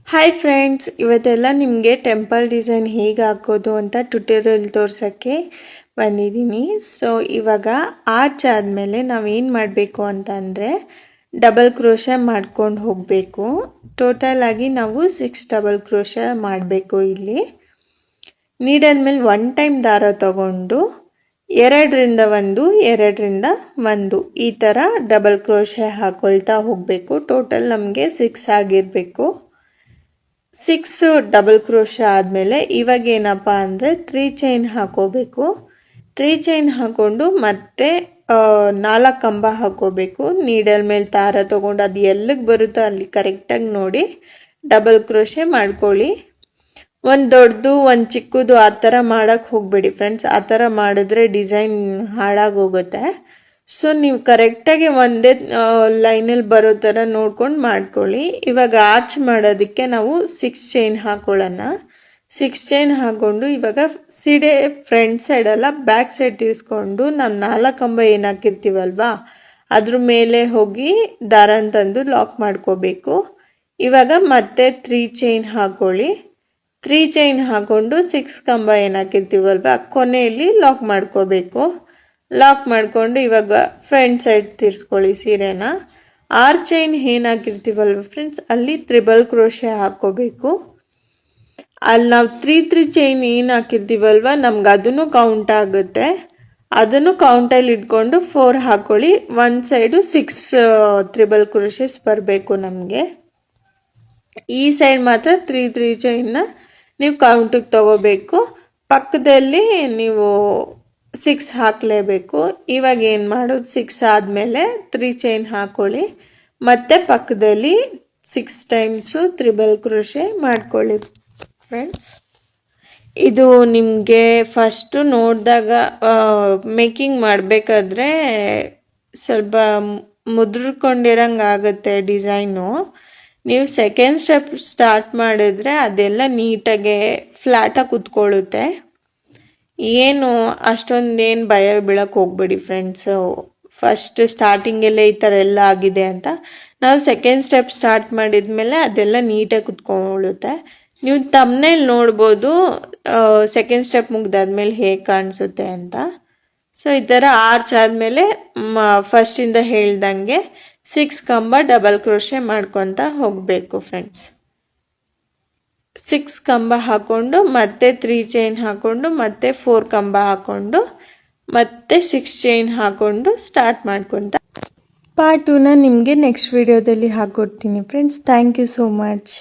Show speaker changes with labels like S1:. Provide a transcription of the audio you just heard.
S1: Hi friends, ಇವತ್ತೆಲ್ಲ ನಿಮಗೆ temple design ಹೇಗೆ ಹಾಕೋದು ಅಂತ ಟ್ಯುಟೋರಿಯಲ್ ತೋರ್ಸೋಕ್ಕೆ ಬಂದಿದ್ದೀನಿ. ಸೊ ಇವಾಗ ಆರ್ಚ್ ಆದಮೇಲೆ ನಾವೇನು ಮಾಡಬೇಕು ಅಂತಂದರೆ ಡಬಲ್ ಕ್ರೋಶೆ ಮಾಡ್ಕೊಂಡು ಹೋಗಬೇಕು. ಟೋಟಲ್ ಆಗಿ ನಾವು 6 ಡಬಲ್ ಕ್ರೋಶೆ ಮಾಡಬೇಕು. ಇಲ್ಲಿ ನೀಡಲ್ ಮೇಲೆ 1 ಟೈಮ್ ದಾರ ತಗೊಂಡು 2ರಿಂದ 1 2ರಿಂದ 1 ಈ ಥರ ಡಬಲ್ ಕ್ರೋಶೆ ಹಾಕೊಳ್ತಾ ಹೋಗಬೇಕು. ಟೋಟಲ್ ನಮಗೆ 6 ಆಗಿರಬೇಕು. 6 ಡಬಲ್ ಕ್ರೋಶೆ ಆದಮೇಲೆ ಇವಾಗ ಏನಪ್ಪ ಅಂದರೆ 3 ಚೈನ್ ಹಾಕೋಬೇಕು. 3 ಚೈನ್ ಹಾಕ್ಕೊಂಡು ಮತ್ತೆ 4 ಕಂಬ ಹಾಕೋಬೇಕು. ನೀಡಲ್ ಮೇಲೆ ದಾರ ತೊಗೊಂಡು ಅದು ಎಲ್ಲಿಗೆ ಬರುತ್ತೋ ಅಲ್ಲಿ ಕರೆಕ್ಟಾಗಿ ನೋಡಿ ಡಬಲ್ ಕ್ರೋಶೆ ಮಾಡ್ಕೊಳ್ಳಿ. ಒಂದು ದೊಡ್ಡದು ಒಂದು ಚಿಕ್ಕದು ಆ ಥರ ಮಾಡೋಕ್ಕೆ ಹೋಗಬೇಡಿ ಫ್ರೆಂಡ್ಸ್. ಆ ಥರ ಮಾಡಿದ್ರೆ ಡಿಸೈನ್ ಹಾಳಾಗೋಗುತ್ತೆ. ಸೊ ನೀವು ಕರೆಕ್ಟಾಗಿ ಒಂದೇ ಲೈನಲ್ಲಿ ಬರೋ ಥರ ನೋಡ್ಕೊಂಡು ಮಾಡ್ಕೊಳ್ಳಿ. ಇವಾಗ ಆರ್ಚ್ ಮಾಡೋದಕ್ಕೆ ನಾವು 6 ಚೈನ್ ಹಾಕೊಳ್ಳೋಣ. 6 ಚೈನ್ ಹಾಕ್ಕೊಂಡು ಇವಾಗ ಸಿಡೆ ಫ್ರಂಟ್ ಸೈಡಲ್ಲ ಬ್ಯಾಕ್ ಸೈಡ್ ತಿರ್ಸ್ಕೊಂಡು ನಾವು 4 ಕಂಬ ಏನು ಹಾಕಿರ್ತೀವಲ್ವಾ ಅದ್ರ ಮೇಲೆ ಹೋಗಿ ದಾರನ ತಂದು ಲಾಕ್ ಮಾಡ್ಕೋಬೇಕು. ಇವಾಗ ಮತ್ತೆ 3 ಚೈನ್ ಹಾಕೊಳ್ಳಿ. 3 ಚೈನ್ ಹಾಕ್ಕೊಂಡು 6 ಕಂಬ ಏನು ಹಾಕಿರ್ತೀವಲ್ವ ಕೊನೆಯಲ್ಲಿ ಲಾಕ್ ಮಾಡ್ಕೋಬೇಕು. ಲಾಕ್ ಮಾಡಿಕೊಂಡು ಇವಾಗ ಫ್ರಂಟ್ ಸೈಡ್ ತಿರ್ಸ್ಕೊಳ್ಳಿ ಸೀರೆನ. 6 ಚೈನ್ ಏನು ಹಾಕಿರ್ತೀವಲ್ವ ಫ್ರೆಂಡ್ಸ್ ಅಲ್ಲಿ ತ್ರಿಬಲ್ ಕ್ರೋಶೆ ಹಾಕ್ಕೋಬೇಕು. ಅಲ್ಲಿ ನಾವು 3 ಚೈನ್ ಏನು ಹಾಕಿರ್ತೀವಲ್ವ ನಮ್ಗೆ ಅದನ್ನು ಕೌಂಟ್ ಆಗುತ್ತೆ. ಅದನ್ನು ಕೌಂಟಲ್ಲಿ ಇಟ್ಕೊಂಡು 4 ಹಾಕೊಳ್ಳಿ. ಒಂದು ಸೈಡು 6 ತ್ರಿಬಲ್ ಕ್ರೋಶೆಸ್ ಬರಬೇಕು ನಮಗೆ. ಈ ಸೈಡ್ ಮಾತ್ರ 3 ಚೈನ್ನ ನೀವು ಕೌಂಟಿಗೆ ತಗೋಬೇಕು. ಪಕ್ಕದಲ್ಲಿ ನೀವು 6 ಹಾಕಲೇಬೇಕು. ಇವಾಗ ಏನು ಮಾಡೋದು, 6 ಆದಮೇಲೆ 3 ಚೈನ್ ಹಾಕೊಳ್ಳಿ. ಮತ್ತೆ ಪಕ್ಕದಲ್ಲಿ 6 ಟೈಮ್ಸು ತ್ರಿಬಲ್ ಕ್ರೋಶೆ ಮಾಡ್ಕೊಳ್ಳಿ ಫ್ರೆಂಡ್ಸ್. ಇದು ನಿಮಗೆ ಫಸ್ಟು ನೋಡಿದಾಗ ಮೇಕಿಂಗ್ ಮಾಡಬೇಕಾದ್ರೆ ಸ್ವಲ್ಪ ಮುದ್ರಕೊಂಡಿರಂಗೆ ಆಗುತ್ತೆ ಡಿಸೈನು. ನೀವು ಸೆಕೆಂಡ್ ಸ್ಟೆಪ್ ಸ್ಟಾರ್ಟ್ ಮಾಡಿದ್ರೆ ಅದೆಲ್ಲ ನೀಟಾಗೆ ಫ್ಲ್ಯಾಟಾಗಿ ಕುತ್ಕೊಳ್ಳುತ್ತೆ. ಏನು ಅಷ್ಟೊಂದೇನು ಭಯ ಬೀಳಕ್ಕೆ ಹೋಗ್ಬೇಡಿ ಫ್ರೆಂಡ್ಸು. ಫಸ್ಟ್ ಸ್ಟಾರ್ಟಿಂಗೆಲ್ಲ ಈ ಥರ ಎಲ್ಲ ಆಗಿದೆ ಅಂತ. ನಾವು ಸೆಕೆಂಡ್ ಸ್ಟೆಪ್ ಸ್ಟಾರ್ಟ್ ಮಾಡಿದ್ಮೇಲೆ ಅದೆಲ್ಲ ನೀಟಾಗಿ ಕುತ್ಕೊಳ್ಳುತ್ತೆ. ನೀವು ತಮ್ಮನೇಲಿ ನೋಡ್ಬೋದು ಸೆಕೆಂಡ್ ಸ್ಟೆಪ್ ಮುಗ್ದಾದ್ಮೇಲೆ ಹೇಗೆ ಕಾಣಿಸುತ್ತೆ ಅಂತ. ಸೊ ಈ ಥರ ಆರ್ಚ್ ಆದಮೇಲೆ ಫಸ್ಟಿಂದ ಹೇಳ್ದಂಗೆ 6 ಕಂಬ ಡಬಲ್ ಕ್ರೋಶೆ ಮಾಡ್ಕೊತ ಹೋಗಬೇಕು ಫ್ರೆಂಡ್ಸ್. 6 ಕಂಬ ಹಾಕ್ಕೊಂಡು ಮತ್ತೆ 3 ಚೈನ್ ಹಾಕ್ಕೊಂಡು ಮತ್ತೆ 4 ಕಂಬ ಹಾಕ್ಕೊಂಡು ಮತ್ತೆ 6 ಚೈನ್ ಹಾಕ್ಕೊಂಡು ಸ್ಟಾರ್ಟ್ ಮಾಡ್ಕೊತ ಪಾರ್ಟ್ 2ನ ನಿಮಗೆ ನೆಕ್ಸ್ಟ್ ವಿಡಿಯೋದಲ್ಲಿ ಹಾಕ್ಕೊಡ್ತೀನಿ friends. Thank you so much.